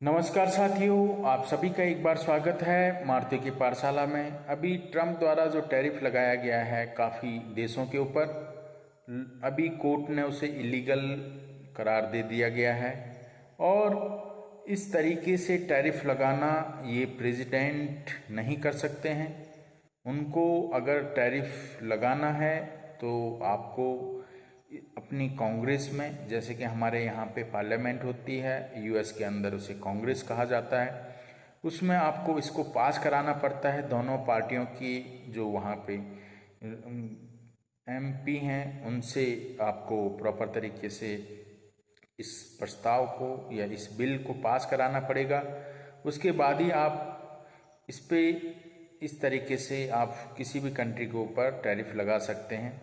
नमस्कार साथियों, आप सभी का एक बार स्वागत है मारुति की पाठशाला में। अभी ट्रम्प द्वारा जो टैरिफ लगाया गया है काफ़ी देशों के ऊपर, अभी कोर्ट ने उसे इलीगल करार दे दिया गया है। और इस तरीके से टैरिफ लगाना ये प्रेसिडेंट नहीं कर सकते हैं। उनको अगर टैरिफ लगाना है तो आपको अपनी कांग्रेस में, जैसे कि हमारे यहाँ पे पार्लियामेंट होती है, यूएस के अंदर उसे कांग्रेस कहा जाता है, उसमें आपको इसको पास कराना पड़ता है। दोनों पार्टियों की जो वहाँ पे एमपी हैं उनसे आपको प्रॉपर तरीके से इस प्रस्ताव को या इस बिल को पास कराना पड़ेगा। उसके बाद ही आप इस पे इस तरीके से आप किसी भी कंट्री के ऊपर टैरिफ लगा सकते हैं।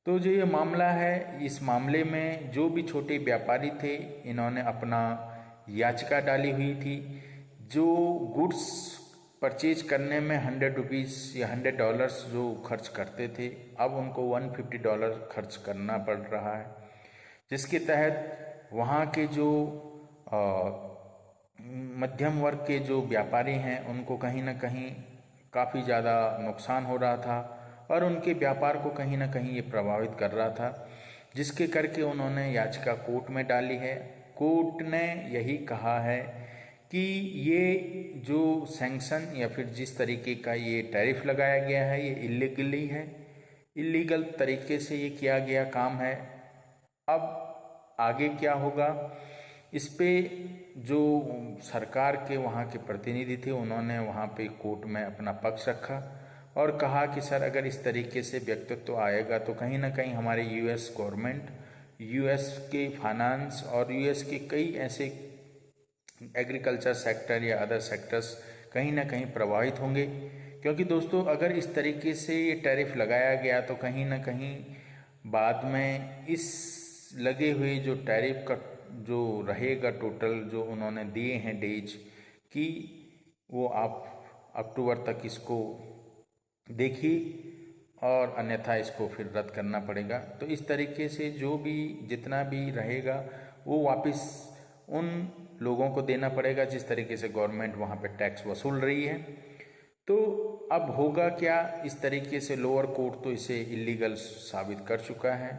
तो जो ये मामला है, इस मामले में जो भी छोटे व्यापारी थे, इन्होंने अपना याचिका डाली हुई थी। जो गुड्स परचेज करने में $100 या $100 जो खर्च करते थे, अब उनको $150 खर्च करना पड़ रहा है, जिसके तहत वहाँ के जो मध्यम वर्ग के जो व्यापारी हैं उनको कहीं ना कहीं काफ़ी ज़्यादा नुकसान हो रहा था और उनके व्यापार को कहीं ना कहीं ये प्रभावित कर रहा था, जिसके करके उन्होंने याचिका कोर्ट में डाली है। कोर्ट ने यही कहा है कि ये जो सैंक्शन या फिर जिस तरीके का ये टैरिफ लगाया गया है ये इलीगली है, इलीगल तरीके से ये किया गया काम है। अब आगे क्या होगा, इस पे जो सरकार के वहाँ के प्रतिनिधि थे उन्होंने वहाँ पे कोर्ट में अपना पक्ष रखा और कहा कि सर, अगर इस तरीके से व्यक्तित्व आएगा तो कहीं ना कहीं हमारे यूएस गवर्नमेंट, यूएस के फाइनेंस और यूएस के कई ऐसे एग्रीकल्चर सेक्टर या अदर सेक्टर्स कहीं ना कहीं प्रभावित होंगे। क्योंकि दोस्तों, अगर इस तरीके से ये टैरिफ लगाया गया तो कहीं ना कहीं बाद में इस लगे हुए जो टैरिफ का जो रहेगा टोटल जो उन्होंने दिए हैं डेज कि वो आप अक्टूबर तक इसको देखिए और अन्यथा इसको फिर रद्द करना पड़ेगा। तो इस तरीके से जो भी जितना भी रहेगा वो वापस उन लोगों को देना पड़ेगा जिस तरीके से गवर्नमेंट वहाँ पे टैक्स वसूल रही है। तो अब होगा क्या, इस तरीके से लोअर कोर्ट तो इसे इलीगल साबित कर चुका है।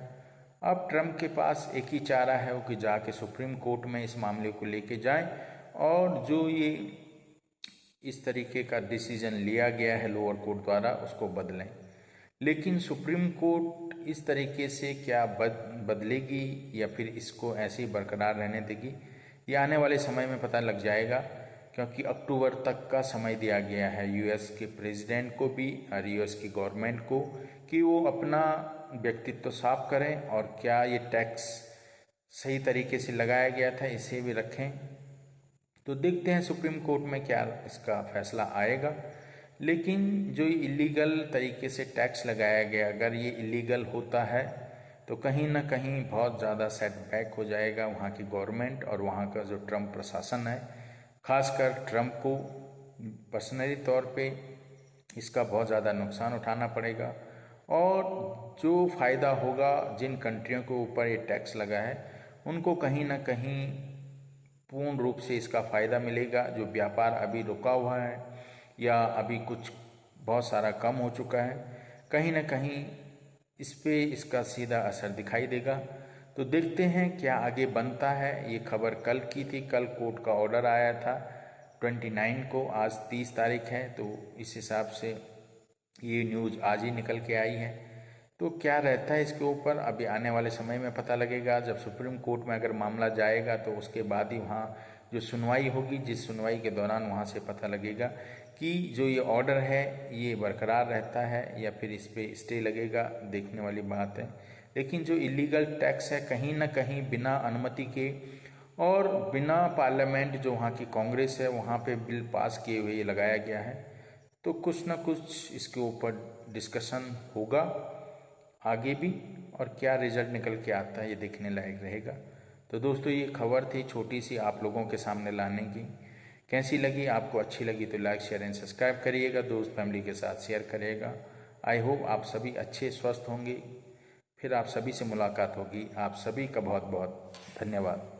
अब ट्रम्प के पास एक ही चारा है वो कि जाके सुप्रीम कोर्ट में इस मामले को लेके जाए और जो ये इस तरीके का डिसीजन लिया गया है लोअर कोर्ट द्वारा उसको बदलें। लेकिन सुप्रीम कोर्ट इस तरीके से क्या बदलेगी या फिर इसको ऐसे ही बरकरार रहने देगी, ये आने वाले समय में पता लग जाएगा। क्योंकि अक्टूबर तक का समय दिया गया है यूएस के प्रेसिडेंट को भी और यूएस की गवर्नमेंट को कि वो अपना व्यक्तित्व साफ करें और क्या ये टैक्स सही तरीके से लगाया गया था इसे भी रखें। तो देखते हैं सुप्रीम कोर्ट में क्या इसका फैसला आएगा। लेकिन जो इलीगल तरीके से टैक्स लगाया गया, अगर ये इलीगल होता है तो कहीं ना कहीं बहुत ज़्यादा सेटबैक हो जाएगा वहाँ की गवर्नमेंट और वहाँ का जो ट्रम्प प्रशासन है। खासकर ट्रम्प को पर्सनली तौर पे इसका बहुत ज़्यादा नुकसान उठाना पड़ेगा और जो फ़ायदा होगा जिन कंट्रियों के ऊपर ये टैक्स लगा है उनको कहीं ना कहीं पूर्ण रूप से इसका फ़ायदा मिलेगा। जो व्यापार अभी रुका हुआ है या अभी कुछ बहुत सारा कम हो चुका है, कहीं ना कहीं इस पे इसका सीधा असर दिखाई देगा। तो देखते हैं क्या आगे बनता है। ये खबर कल की थी, कल कोर्ट का ऑर्डर आया था 29 को, आज 30 तारीख है, तो इस हिसाब से ये न्यूज़ आज ही निकल के आई है। तो क्या रहता है इसके ऊपर अभी आने वाले समय में पता लगेगा। जब सुप्रीम कोर्ट में अगर मामला जाएगा तो उसके बाद ही वहाँ जो सुनवाई होगी, जिस सुनवाई के दौरान वहाँ से पता लगेगा कि जो ये ऑर्डर है ये बरकरार रहता है या फिर इस पर स्टे लगेगा। देखने वाली बात है। लेकिन जो इलीगल टैक्स है कहीं ना कहीं बिना अनुमति के और बिना पार्लियामेंट जो वहाँ की कांग्रेस है वहाँ पे बिल पास किए हुए ये लगाया गया है। तो कुछ ना कुछ इसके ऊपर डिस्कशन होगा आगे भी, और क्या रिजल्ट निकल के आता है ये देखने लायक रहेगा। तो दोस्तों, ये खबर थी छोटी सी आप लोगों के सामने लाने की। कैसी लगी, आपको अच्छी लगी तो लाइक शेयर एंड सब्सक्राइब करिएगा, दोस्त फैमिली के साथ शेयर करिएगा। आई होप आप सभी अच्छे स्वस्थ होंगे। फिर आप सभी से मुलाकात होगी। आप सभी का बहुत बहुत धन्यवाद।